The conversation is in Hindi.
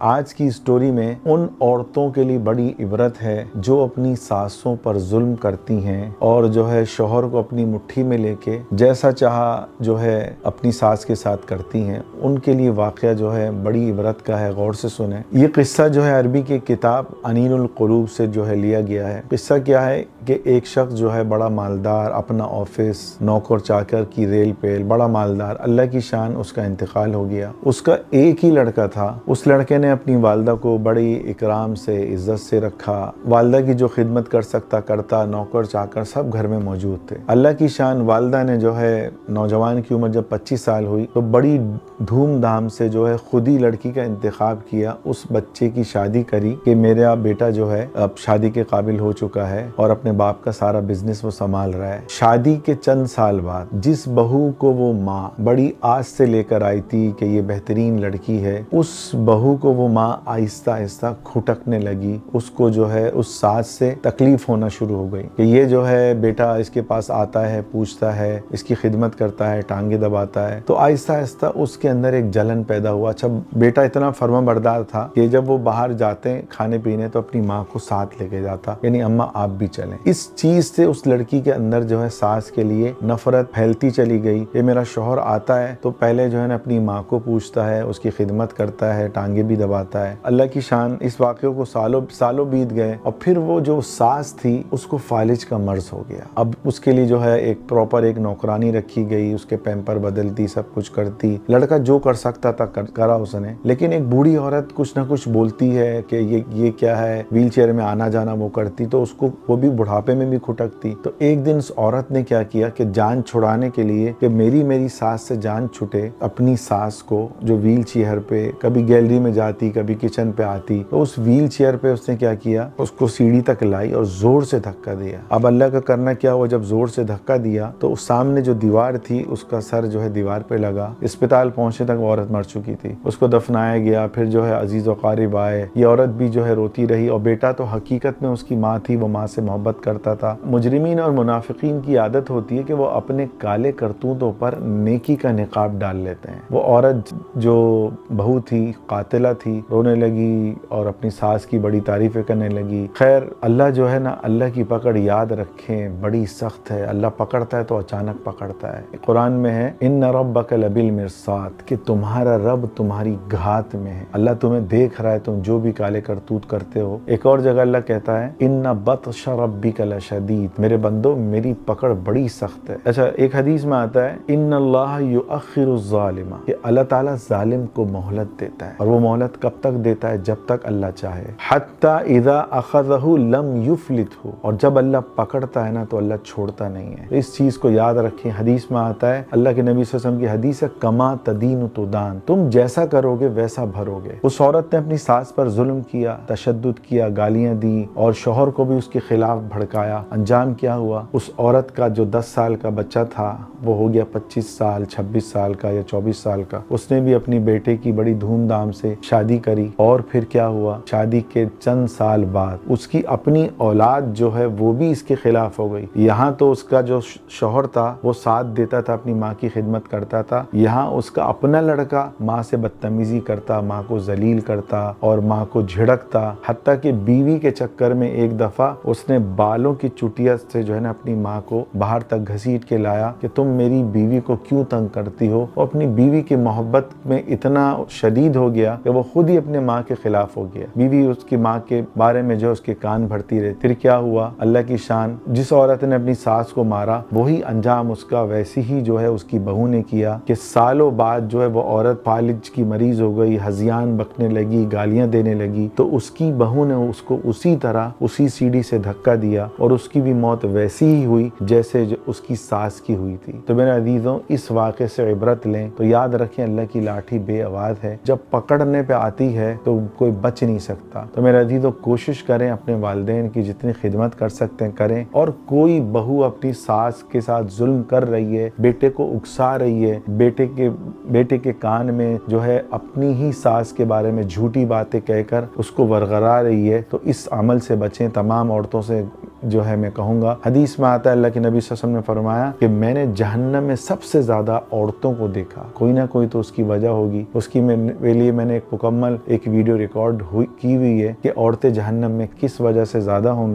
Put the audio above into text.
आज की स्टोरी में उन औरतों के लिए बड़ी इबरत है जो अपनी सासों पर जुल्म करती हैं और जो है शौहर को अपनी मुट्ठी में लेके जैसा चाहा जो है अपनी सास के साथ करती हैं। उनके लिए वाक़या जो है बड़ी इबरत का है, गौर से सुने। ये किस्सा जो है अरबी की किताब अनीनुल क़ुलूब से जो है लिया गया है। किस्सा क्या है कि एक शख्स जो है बड़ा मालदार, अपना ऑफिस, नौकर चाकर की रेल पेल, बड़ा मालदार, अल्लाह की शान उसका इंतकाल हो गया। उसका एक ही लड़का था। उस लड़के ने अपनी वालदा को बड़ी इकराम से, इज्जत से रखा। वालदा की जो खिदमत कर सकता करता, नौकर चाकर सब घर में मौजूद थे। अल्लाह की शान वालदा ने जो है नौजवान की उम्र जब 25 साल हुई तो बड़ी धूमधाम से जो है खुद ही लड़की का इंतखाब किया, उस बच्चे की शादी करी कि मेरा बेटा जो है अब शादी के काबिल हो चुका है और अपने बाप का सारा बिजनेस वो संभाल रहा है। शादी के चंद साल बाद जिस बहू को वो माँ बड़ी आस से लेकर आई थी कि ये बेहतरीन लड़की है, उस बहू को वो माँ आहिस्ता आहिस्ता खुटकने लगी। उसको जो है उस सास से तकलीफ होना शुरू हो गई कि ये जो है बेटा इसके पास आता है, पूछता है, इसकी खिदमत करता है, टांगे दबाता है। तो आहिस्ता आहिस्ता उसके अंदर एक जलन पैदा हुआ। अच्छा, बेटा इतना फर्माबरदार था कि जब वो बाहर जाते खाने पीने तो अपनी माँ को साथ लेके जाता, यानी अम्मा आप भी चलें। इस चीज से उस लड़की के अंदर जो है सास के लिए नफरत फैलती चली गई। ये मेरा शौहर आता है तो पहले जो है ना अपनी माँ को पूछता है, उसकी खिदमत करता है, टांगे भी दबाता है। अल्लाह की शान, इस वाक़े को सालों सालों बीत गए और फिर वो जो सास थी उसको फालिज का मर्ज हो गया। अब उसके लिए जो है एक प्रॉपर एक नौकरानी रखी गई, उसके पैम्पर बदलती, सब कुछ करती। लड़का जो कर सकता था करा उसने। लेकिन एक बूढ़ी औरत कुछ ना कुछ बोलती है कि ये क्या है, व्हील चेयर में आना जाना वो करती, तो उसको वो भी बुढ़ापे में भी खुटकती। तो एक दिन उस औरत ने क्या किया कि जान छुड़ाने के लिए कि मेरी सास से जान छुटे, अपनी सास को जो व्हील चेयर पे कभी गैलरी में जाती, कभी किचन पे आती, तो उस व्हील चेयर पे उसने क्या किया, उसको सीढ़ी तक लाई और जोर से धक्का दिया। अब अल्लाह का करना क्या हुआ, जब जोर से धक्का दिया तो सामने जो दीवार थी उसका सर जो है दीवार पे लगा। अस्पताल पहुंचने तक वो औरत मर चुकी थी। उसको दफनाया गया। फिर जो है अजीज व क़ारिब आए। ये औरत भी जो है रोती रही और बेटा तो हकीकत में उसकी माँ थी, वो माँ से मोहब्बत करता था। मुजरिमीन और मुनाफिकीन की आदत होती है कि वो अपने काले करतूतों पर नेकी का निकाब डाल लेते हैं। वो औरत जो बहू थी, कातिला थी, रोने लगी और अपनी सास की बड़ी तारीफें करने लगी। खैर अल्लाह जो है ना, अल्लाह की पकड़ याद रखें बड़ी सख्त है। अल्लाह पकड़ता है तो अचानक पकड़ता है। कुरान में है इन्ना रब्बका लबिल मिरसाद, कि तुम्हारा रब तुम्हारी घात में है। अल्लाह तुम्हें देख रहा है, तुम जो भी काले करतूत करते हो। एक और जगह अल्लाह कहता है इन्ना बत्शा रब्बिका लशदीद, मेरे बंदो मेरी पकड़ बड़ी सख्त है। अच्छा, एक हदीस में आता है इन्नल्लाह युअख्खिरु ज़ालिमा, कि अल्लाह ताला जालिम को मोहलत देता है। और वो मोहलत कब तक देता है, जब तक अल्लाह चाहे। हत्ता इज़ा अख़ज़हु लम युफ़्लितहु, और जब अल्लाह पकड़ता है ना तो अल्लाह छोड़ता नहीं है। तो इस चीज को याद रखें। हदीस में आता है, अल्लाह के नबी सल्लल्लाहु अलैहि वसल्लम की हदीस है, कमा तदीनु तुदान, तुम जैसा करोगे वैसा भरोगे। उस औरत ने अपनी सास पर जुल्म किया, तशद्दुद किया, गालियां दी और शौहर को भी उसके खिलाफ भड़काया। अंजाम क्या हुआ, उस औरत का जो 10 साल का बच्चा था वो हो गया 25 साल, 26 साल का या 24 साल का। उसने भी अपनी बेटे की बड़ी धूमधाम से शादी करी और फिर क्या हुआ, शादी के चंद साल बाद उसकी अपनी औलाद जो है वो भी इसके खिलाफ हो गई। यहाँ तो उसका जो शौहर था वो साथ देता था, अपनी माँ की खिदमत करता था। यहाँ उसका अपना लड़का माँ से बदतमीजी करता, माँ को जलील करता और माँ को झिड़कता। हत्ता कि बीवी के चक्कर में एक दफा उसने बालों की चुटिया से जो है ना अपनी माँ को बाहर तक घसीट के लाया कि तुम मेरी बीवी को क्यों तंग करती हो। वो अपनी बीवी की मोहब्बत में इतना शदीद हो गया कि वो खुद ही अपने माँ के खिलाफ हो गया। बीवी उसकी माँ के बारे में जो उसके कान भरती रही। फिर क्या हुआ, अल्लाह की शान, जिस औरत ने अपनी सास को मारा वही अंजाम उसका वैसी ही जो है उसकी बहू ने किया कि सालों बाद जो है वो औरत फालिज की मरीज हो गई, हजियान बकने लगी, गालियां देने लगी। तो उसकी बहू ने उसको उसी तरह उसी सीढ़ी से धक्का दिया और उसकी भी मौत वैसी ही हुई जैसे जो उसकी सास की हुई थी। तो मेरे अजीजों, इस वाक़े से इबरत लें तो याद रखें अल्लाह की लाठी बेआवाज़ है, जब पकड़ने पे आती है तो कोई बच नहीं सकता। तो मेरे अजीजों, कोशिश करें अपने वालिदैन की जितनी खिदमत कर सकते हैं करें। और कोई बहू अपनी सास के साथ जुल्म कर रही है, बेटे को उकसा रही है, बेटे के कान में जो है अपनी ही सास के बारे में झूठी बातें कहकर उसको वरगरा रही है, तो इस अमल से बचें। तमाम औरतों से जो है मैं कहूँगा, हदीस में आता है अल्लाह के नबी सल्लल्लाहु अलैहि वसल्लम ने फरमाया कि मैंने जहन्नम में सबसे ज़्यादा औरतों को देखा। कोई ना कोई तो उसकी वजह होगी। उसकी मेरे लिए मैंने एक मुकम्मल एक वीडियो रिकॉर्ड की हुई है कि औरतें जहन्नम में किस वजह से ज़्यादा होंगी।